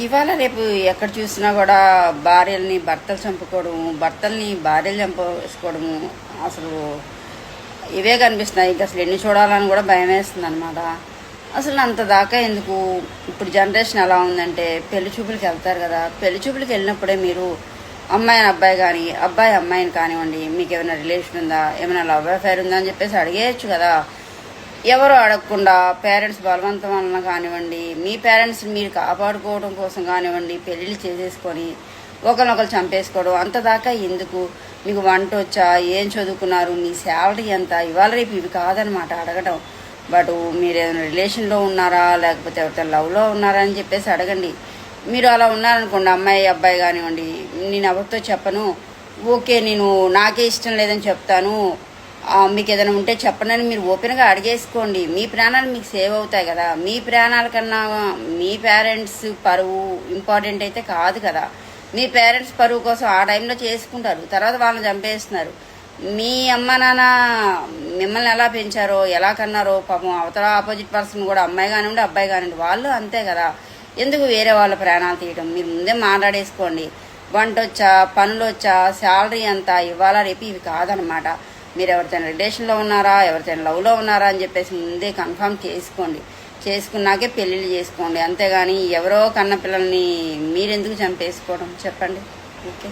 ఇవాళ రేపు ఎక్కడ చూసినా కూడా భార్యల్ని భర్తలు చంపుకోవడము, భర్తల్ని భార్యలు చంపేసుకోవడము, అసలు ఇవే కనిపిస్తున్నాయి. అసలు ఎన్ని చూడాలని కూడా భయం వేస్తుంది అనమాట. అసలు అంత దాకా ఎందుకు? ఇప్పుడు జనరేషన్ ఎలా ఉందంటే పెళ్లి చూపులకి వెళ్తారు కదా, పెళ్లి చూపులకి వెళ్ళినప్పుడే మీరు అమ్మాయిని అబ్బాయి కానీ అబ్బాయి అమ్మాయిని కానివ్వండి, మీకు ఏమైనా రిలేషన్ ఉందా, ఏమైనా లవ్ అఫైర్ ఉందా అని చెప్పేసి అడిగేయచ్చు కదా. ఎవరు అడగకుండా పేరెంట్స్ బలవంతం వలన కానివ్వండి, మీ పేరెంట్స్ మీరు కాపాడుకోవడం కోసం కానివ్వండి, పెళ్ళిళ్ళు చేసేసుకొని ఒకరినొకరు చంపేసుకోవడం అంత దాకా ఎందుకు? మీకు వంట వచ్చా, ఏం చదువుకున్నారు, మీ శాలరీ ఎంత, ఇవాళ రేపు ఇవి కాదనమాట అడగడం. బట్ మీరు ఏదైనా రిలేషన్లో ఉన్నారా, లేకపోతే ఎవరితో లవ్లో ఉన్నారా అని చెప్పేసి అడగండి. మీరు అలా ఉన్నారనుకోండి, అమ్మాయి అబ్బాయి కానివ్వండి, నేను ఎవరితో చెప్పను, ఓకే నేను నాకే ఇష్టం లేదని చెప్తాను, మీకు ఏదైనా ఉంటే చెప్పనని మీరు ఓపెన్గా అడిగేసుకోండి. మీ ప్రాణాలు మీకు సేవ్ అవుతాయి కదా. మీ ప్రాణాల కన్నా మీ పేరెంట్స్ పరువు ఇంపార్టెంట్ అయితే కాదు కదా. మీ పేరెంట్స్ పరువు కోసం ఆ టైంలో చేసుకుంటారు, తర్వాత వాళ్ళని చంపేస్తున్నారు. మీ అమ్మ నాన్న మిమ్మల్ని ఎలా పెంచారో, ఎలా కన్నారో పాపం అవతల ఆపోజిట్ పర్సన్ కూడా అమ్మాయి కానివ్వండి అబ్బాయి కానివ్వండి వాళ్ళు అంతే కదా. ఎందుకు వేరే వాళ్ళ ప్రాణాలు తీయడం? మీరు ముందే మాట్లాడేసుకోండి. వంట వచ్చా, పనులు వచ్చా, శాలరీ ఎంత, ఇవాళ రేపు ఇవి కాదనమాట. మీరు ఎవరితో రిలేషన్లో ఉన్నారా, ఎవరితో లవ్లో ఉన్నారా అని చెప్పేసి ముందే కన్ఫర్మ్ చేసుకోండి. చేసుకున్నాకే పెళ్ళిళ్ళు చేసుకోండి. అంతేగాని ఎవరో కన్న పిల్లల్ని మీరెందుకు చంపేసుకోవడం చెప్పండి. ఓకే.